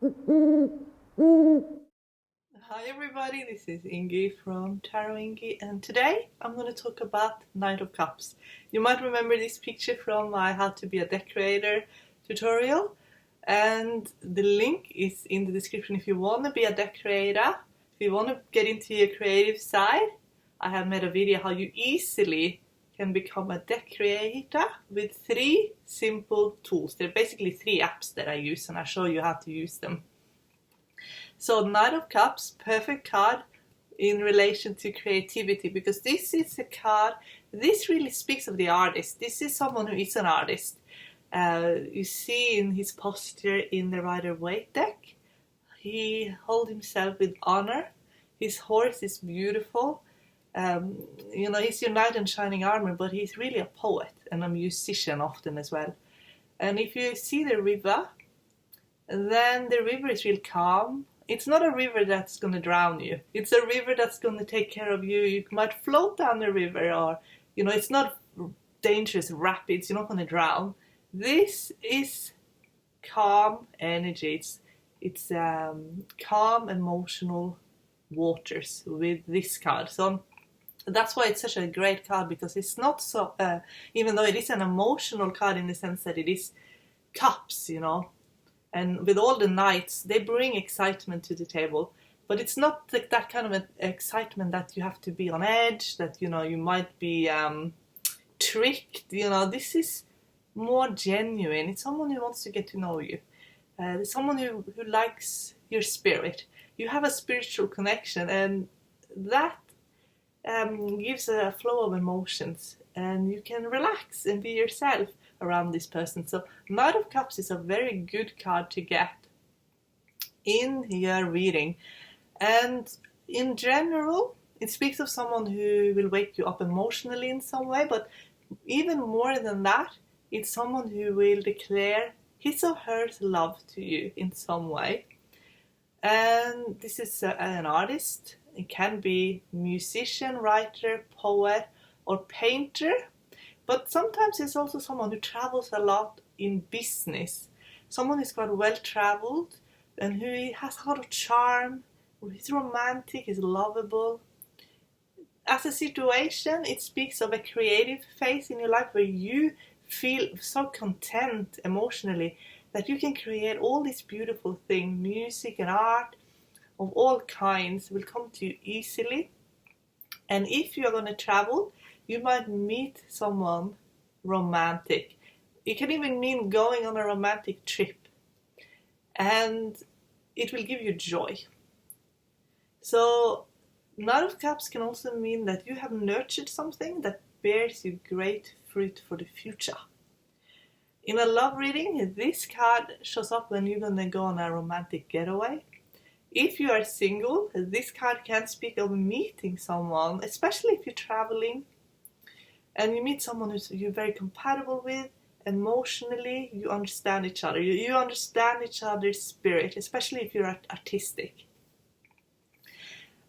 Hi everybody, this is Ingi from Tarot Ingi, and today I'm going to talk about Knight of Cups. You might remember this picture from my How to Be a Decorator tutorial, and the link is in the description if you want to be a decorator, if you want to get into your creative side. I have made a video how you easily can become a decorator with 3 simple tools. They're basically 3 apps that I use, and I'll show you how to use them. So Knight of Cups, perfect card in relation to creativity, because this is a card, this really speaks of the artist. This is someone who is an artist. You see in his posture in the Rider-Waite deck, he holds himself with honor. His horse is beautiful. He's your knight in shining armor, but he's really a poet and a musician often as well. And if you see the river, then the river is real calm. It's not a river that's going to drown you. It's a river that's going to take care of you. You might float down the river, or, it's not dangerous rapids. You're not going to drown. This is calm energy. It's calm emotional waters with this card. So that's why it's such a great card, because it's not so, even though it is an emotional card in the sense that it is cups, and with all the knights, they bring excitement to the table. But it's not that kind of an excitement that you have to be on edge, that, you might be tricked. This is more genuine. It's someone who wants to get to know you. Someone who likes your spirit. You have a spiritual connection, and that gives a flow of emotions. And you can relax and be yourself around this person. So Knight of Cups is a very good card to get in your reading. And in general, it speaks of someone who will wake you up emotionally in some way, but even more than that, it's someone who will declare his or her love to you in some way. And this is an artist. It can be musician, writer, poet, or painter. But sometimes it's also someone who travels a lot in business. Someone who's got well-traveled and who has a lot of charm. He's romantic, he's lovable. As a situation, it speaks of a creative phase in your life where you feel so content emotionally that you can create all these beautiful things. Music and art of all kinds will come to you easily. And if you're going to travel, you might meet someone romantic. It can even mean going on a romantic trip. And it will give you joy. So, Knight of Cups can also mean that you have nurtured something that bears you great fruit for the future. In a love reading, this card shows up when you're going to go on a romantic getaway. If you are single, this card can speak of meeting someone, especially if you're traveling and you meet someone you're very compatible with. Emotionally, you understand each other. You understand each other's spirit, especially if you're artistic.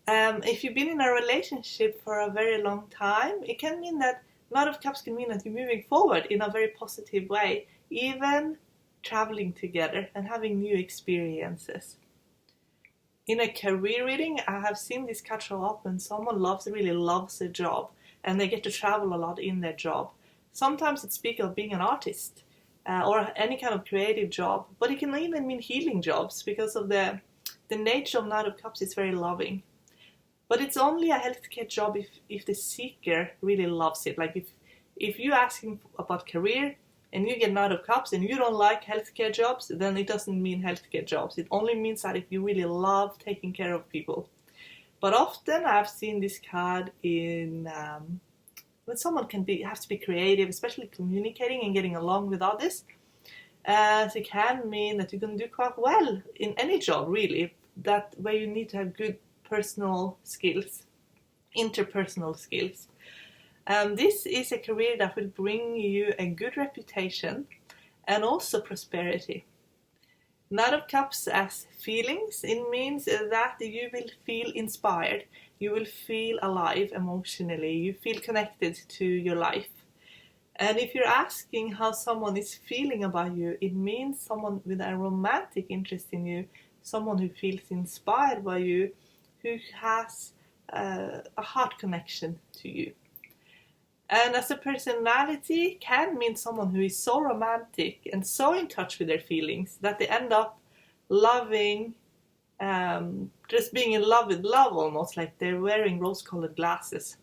If you've been in a relationship for a very long time, it can mean that Knight of Cups can mean that you're moving forward in a very positive way, even traveling together and having new experiences. In a career reading, I have seen this card show up when someone really loves a job and they get to travel a lot in their job. Sometimes it speaks of being an artist or any kind of creative job, but it can even mean healing jobs because of the nature of Knight of Cups is very loving. But it's only a healthcare job if the seeker really loves it. Like if you ask him about career and you get Knight of Cups and you don't like healthcare jobs, then it doesn't mean healthcare jobs. It only means that if you really love taking care of people. But often I've seen this card in when someone have to be creative, especially communicating and getting along with others. So it can mean that you can do quite well in any job, really, that where you need to have good personal skills, interpersonal skills. This is a career that will bring you a good reputation and also prosperity. Knight of Cups as feelings, it means that you will feel inspired, you will feel alive emotionally, you feel connected to your life. And if you're asking how someone is feeling about you, it means someone with a romantic interest in you, someone who feels inspired by you, who has a heart connection to you. And as a personality can mean someone who is so romantic and so in touch with their feelings that they end up loving, just being in love with love, almost like they're wearing rose-colored glasses.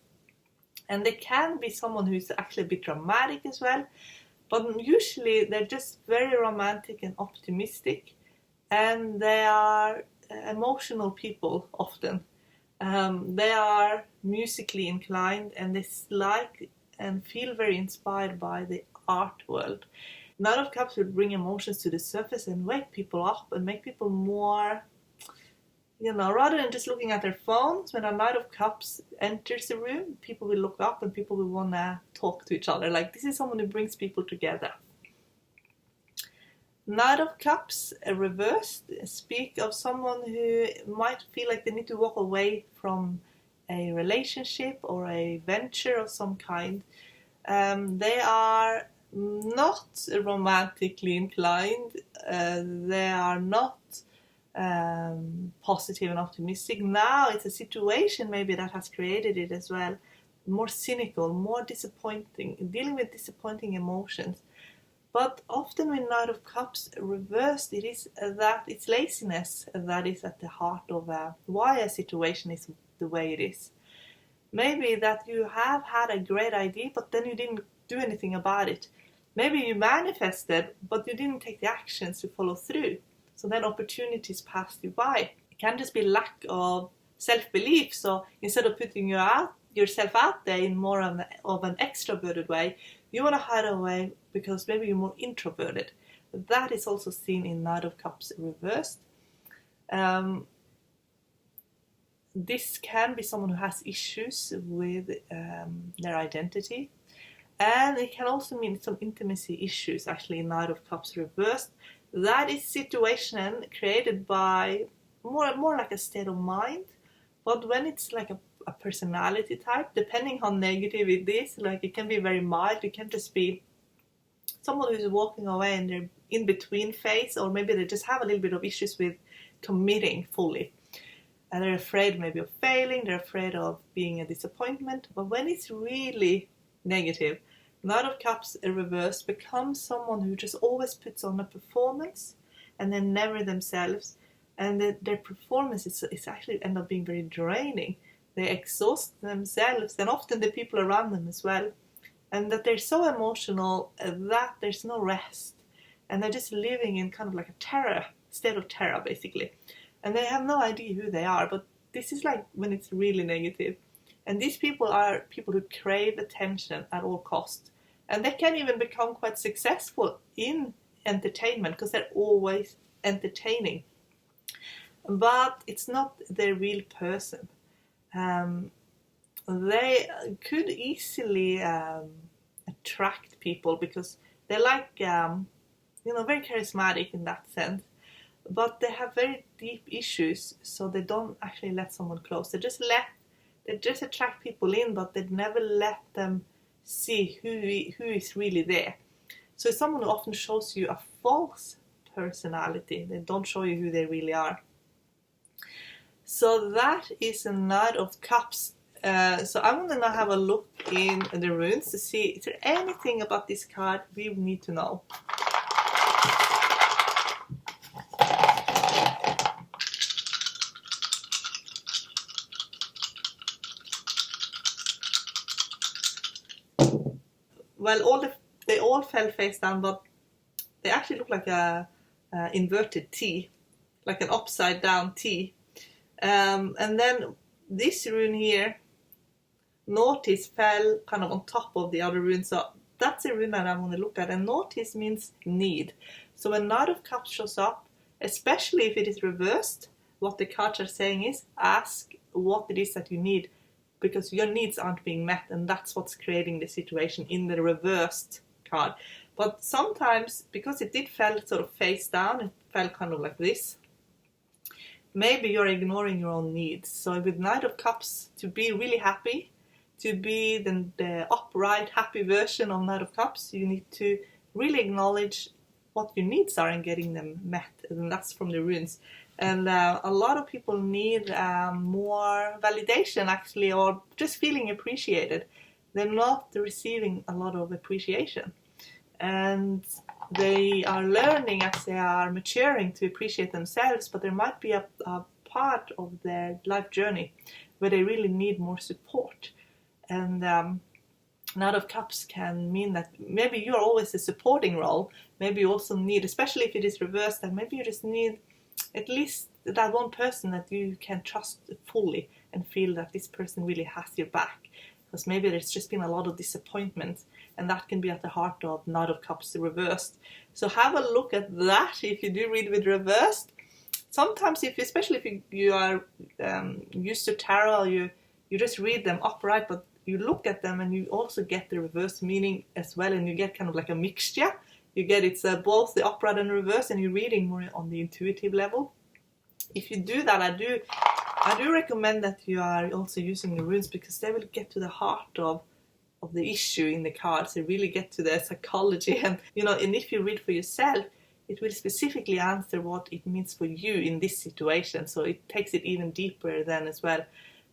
And they can be someone who's actually a bit dramatic as well, but usually they're just very romantic and optimistic, and they are emotional people often. They are musically inclined, and they like and feel very inspired by the art world. Knight of Cups will bring emotions to the surface and wake people up and make people more, rather than just looking at their phones. When a Knight of Cups enters the room, people will look up and people will want to talk to each other. Like, this is someone who brings people together. Knight of Cups reversed speak of someone who might feel like they need to walk away from a relationship or a venture of some kind. They are not romantically inclined. They are not positive and optimistic. Now it's a situation maybe that has created it as well. More cynical, more disappointing, dealing with disappointing emotions. But often with Knight of Cups reversed, it is that it's laziness that is at the heart of why a situation is the way it is. Maybe that you have had a great idea, but then you didn't do anything about it. Maybe you manifested, but you didn't take the actions to follow through. So then opportunities passed you by. It can just be lack of self-belief. So instead of putting yourself out there in more of an extroverted way, you want to hide away because maybe you're more introverted. That is also seen in Knight of Cups reversed. This can be someone who has issues with their identity. And it can also mean some intimacy issues, actually, in Knight of Cups reversed. That is situation created by more like a state of mind. But when it's like a personality type, depending how negative it is, like it can be very mild, it can just be someone who's walking away in their in-between phase, or maybe they just have a little bit of issues with committing fully. And they're afraid maybe of failing, they're afraid of being a disappointment. But when it's really negative, Knight of Cups reversed becomes someone who just always puts on a performance and they're never themselves. And their performance is actually end up being very draining. They exhaust themselves and often the people around them as well. And that they're so emotional that there's no rest. And they're just living in kind of like a state of terror, basically. And they have no idea who they are, but this is like when it's really negative. And these people are people who crave attention at all costs. And they can even become quite successful in entertainment because they're always entertaining. But it's not their real person. They could easily attract people because they're like, very charismatic in that sense. But they have very deep issues, so they don't actually let someone close. They just attract people in, but they never let them see who is really there. So it's someone who often shows you a false personality. They don't show you who they really are. So that is a Knight of Cups. So I'm going to now have a look in the runes to see, is there anything about this card we need to know? Well, they all fell face down, but they actually look like a inverted T, like an upside down T. And then this rune here, Notice, fell kind of on top of the other rune. So that's a rune that I want to look at. And Notice means need. So when Knight of Cups shows up, especially if it is reversed, what the cards are saying is ask what it is that you need, because your needs aren't being met, and that's what's creating the situation in the reversed card. But sometimes, because it did fell sort of face down, it fell kind of like this, maybe you're ignoring your own needs. So with Knight of Cups, to be really happy, to be the upright, happy version of Knight of Cups, you need to really acknowledge what your needs are and getting them met, and that's from the runes. And a lot of people need more validation, actually, or just feeling appreciated. They're not receiving a lot of appreciation, and they are learning as they are maturing to appreciate themselves, but there might be a part of their life journey where they really need more support. And Knight of Cups can mean that maybe you're always a supporting role. Maybe you also need, especially if it is reversed, that maybe you just need at least that one person that you can trust fully and feel that this person really has your back. Because maybe there's just been a lot of disappointment, and that can be at the heart of Knight of Cups reversed. So have a look at that if you do read with reversed. Sometimes, especially if you are used to tarot, you just read them upright, but you look at them and you also get the reverse meaning as well, and you get kind of like a mixture. You get it's both the upright and reverse, and you're reading more on the intuitive level. If you do that, I do recommend that you are also using the runes, because they will get to the heart of the issue in the cards. They really get to the psychology, and and if you read for yourself, it will specifically answer what it means for you in this situation. So it takes it even deeper then as well.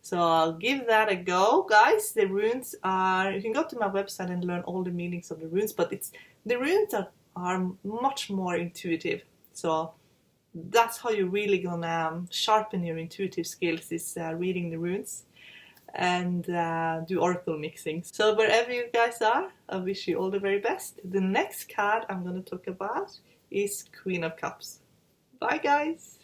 So I'll give that a go, guys. The runes are, you can go to my website and learn all the meanings of the runes, but the runes are much more intuitive. So that's how you're really gonna sharpen your intuitive skills, is reading the runes and do oracle mixing. So wherever you guys are, I wish you all the very best. The next card I'm going to talk about is Queen of Cups. Bye, guys.